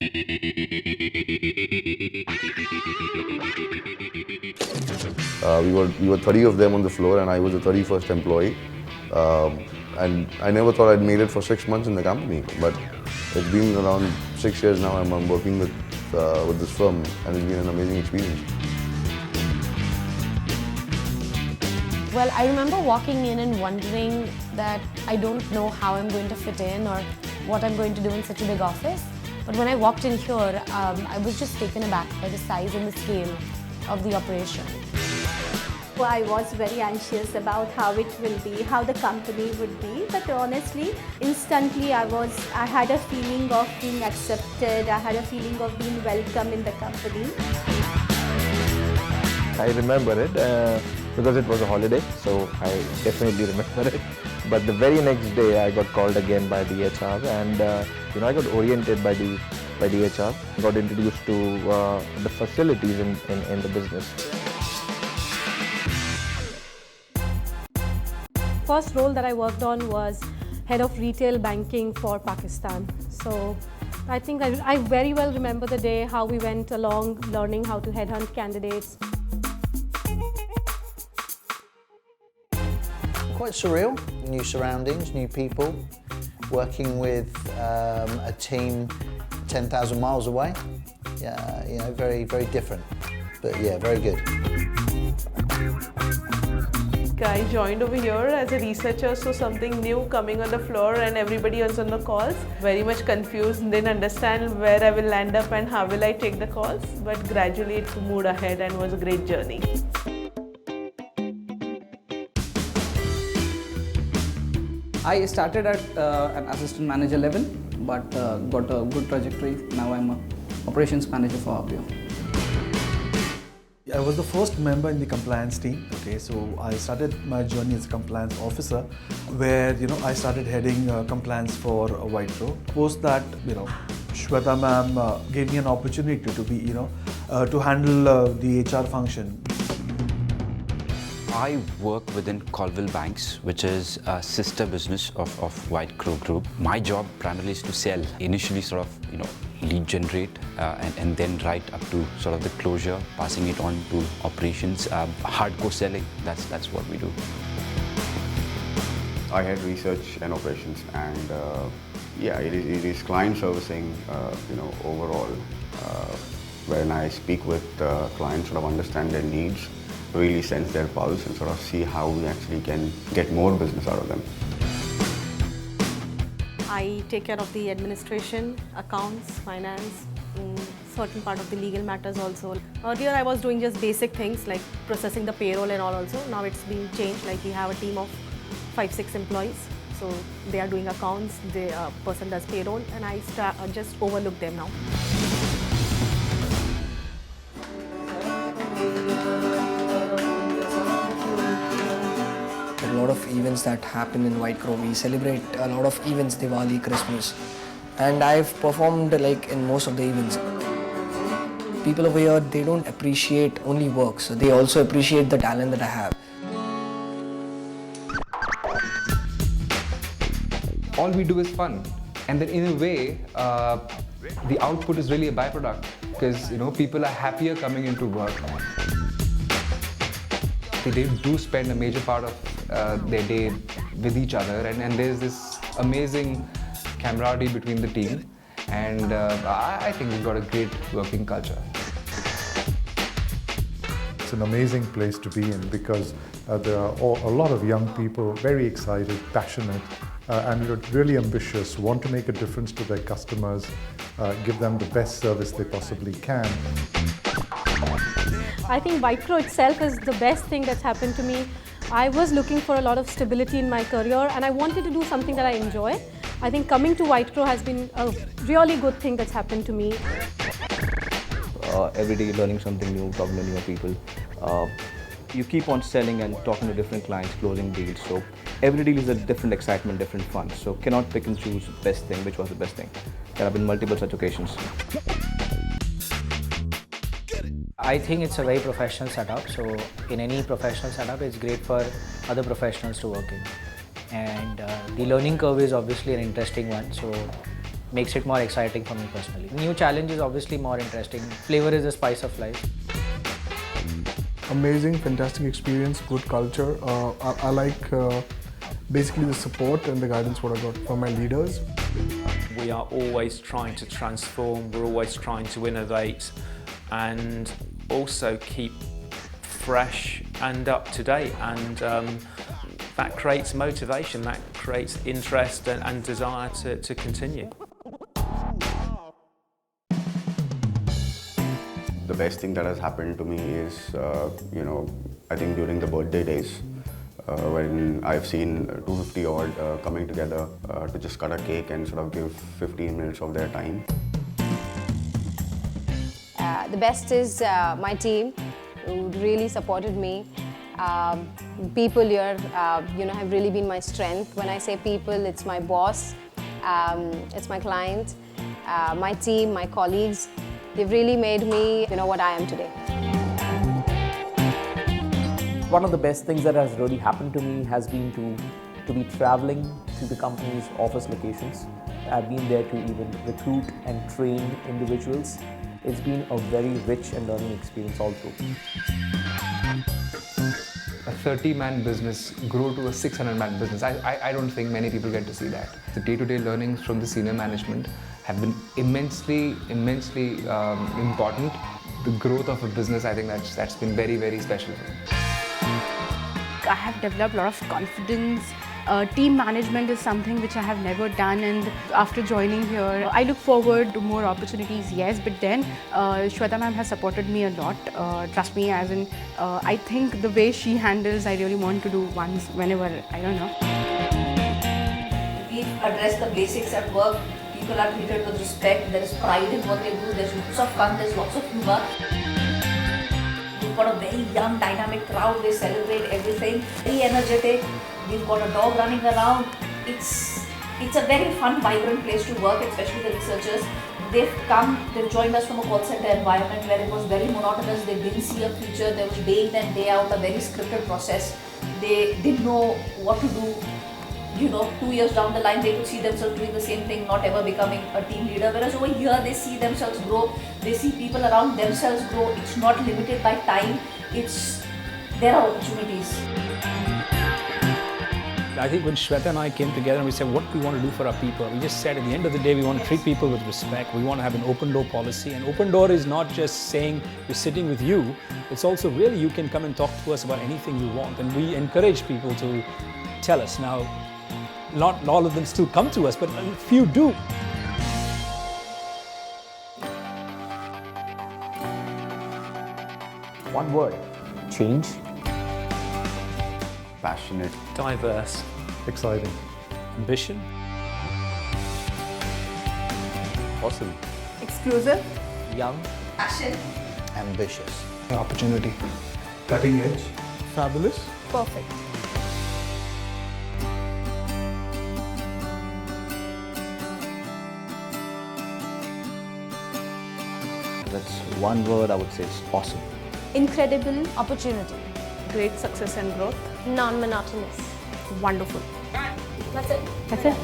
We were 30 of them on the floor, and I was the 31st employee. And I never thought I'd made it for 6 months in the company, but it's been around 6 years now. I'm working with this firm, and it's been an amazing experience. Well, I remember walking in and wondering that I don't know how I'm going to fit in or what I'm going to do in such a big office. But when I walked in here, I was just taken aback by the size and the scale of the operation. Well, I was very anxious about how it will be, how the company would be, but honestly, instantly I had a feeling of being accepted, I had a feeling of being welcome in the company. I remember it because it was a holiday, so I definitely remember it. But the very next day I got called again by DHAVAL, and I got oriented by DHAVAL, got introduced to the facilities in the business. First role that I worked on was head of retail banking for Pakistan. So I think I very well remember the day, how we went along learning how to headhunt candidates. Quite surreal, new surroundings, new people, working with a team 10,000 miles away. Yeah, very, very different, but yeah, very good. I joined over here as a researcher, so something new coming on the floor and everybody was on the calls. Very much confused, didn't understand where I will land up and how will I take the calls, but gradually it moved ahead and was a great journey. I started at an assistant manager level, but got a good trajectory. Now I'm an operations manager for RPO. I was the first member in the compliance team. Okay, so I started my journey as a compliance officer, where I started heading compliance for WhiteCrow. Post that, Shweta ma'am gave me an opportunity to be, to handle the HR function. I work within Colville Banks, which is a sister business of WhiteCrow Group. My job primarily is to sell. Initially, sort of, lead generate and then right up to sort of the closure, passing it on to operations, hardcore selling. That's what we do. I head research and operations, and it is client servicing, overall. When I speak with clients, sort of understand their needs, really sense their pulse, and sort of see how we actually can get more business out of them. I take care of the administration, accounts, finance, certain part of the legal matters also. Earlier I was doing just basic things like processing the payroll and all also. Now it's been changed, like we have a team of 5-6 employees. So they are doing accounts, the person does payroll, and I just overlook them now. A lot of events that happen in WhiteCrow. We celebrate a lot of events, Diwali, Christmas, and I've performed in most of the events. People over here, they don't appreciate only work, so they also appreciate the talent that I have. All we do is fun, and then in a way, the output is really a byproduct, because people are happier coming into work. They do spend a major part of their day with each other, and there's this amazing camaraderie between the team, and I think we've got a great working culture. It's an amazing place to be in because there are a lot of young people, very excited, passionate, and really ambitious, want to make a difference to their customers, give them the best service they possibly can. I think WhiteCrow itself is the best thing that's happened to me. I was looking for a lot of stability in my career, and I wanted to do something that I enjoy. I think coming to WhiteCrow has been a really good thing that's happened to me. Every day learning something new, talking to new people. You keep on selling and talking to different clients, closing deals. So every deal is a different excitement, different fun. So cannot pick and choose best thing, which was the best thing. There have been multiple such occasions. I think it's a very professional setup. So in any professional setup, it's great for other professionals to work in. And the learning curve is obviously an interesting one. So makes it more exciting for me personally. New challenge is obviously more interesting. Flavor is the spice of life. Amazing, fantastic experience, good culture. I like basically the support and the guidance what I got from my leaders. We are always trying to transform, we're always trying to innovate and also keep fresh and up to date, and that creates motivation, that creates interest and desire to continue. The best thing that has happened to me is, I think during the birthday days, when I've seen 250 odd coming together to just cut a cake and sort of give 15 minutes of their time. The best is my team, who really supported me. People here, have really been my strength. When I say people, it's my boss, it's my client, my team, my colleagues. They've really made me, what I am today. One of the best things that has really happened to me has been to be traveling to the company's office locations. I've been there to even recruit and train individuals. It's been a very rich and learning experience all through. A 30-man business grow to a 600-man business. I don't think many people get to see that. The day-to-day learnings from the senior management have been immensely important. The growth of a business, I think that's been very, very special for me. I have developed a lot of confidence. Team management is something which I have never done, and after joining here, I look forward to more opportunities, yes, but then Shweta ma'am has supported me a lot. Trust me, as in, I think the way she handles, I really want to do once, whenever, I don't know. We address the basics at work. People are treated with respect, there is pride in what they do, there's lots of fun, there's lots of humor. We've got a very young, dynamic crowd, they celebrate everything, very energetic. We've got a dog running around. It's a very fun, vibrant place to work, especially the researchers. They've joined us from a call center environment where it was very monotonous, they didn't see a future, there was day in and day out a very scripted process. They didn't know what to do. 2 years down the line, they could see themselves doing the same thing, not ever becoming a team leader. Whereas over here, they see themselves grow, they see people around themselves grow. It's not limited by time, there are opportunities. I think when Shweta and I came together and we said, what do we want to do for our people? We just said at the end of the day, we want to treat people with respect. We want to have an open door policy. And open door is not just saying we're sitting with you. It's also really you can come and talk to us about anything you want. And we encourage people to tell us. Now, not all of them still come to us, but a few do. One word, change. Passionate. Diverse. Exciting. Ambition. Awesome. Exclusive. Young. Passion. Ambitious. Opportunity. Cutting edge. Fabulous. Perfect. That's one word I would say, it's awesome. Incredible. Opportunity. Great success and growth. Non-monotonous. Wonderful. That's it. That's it.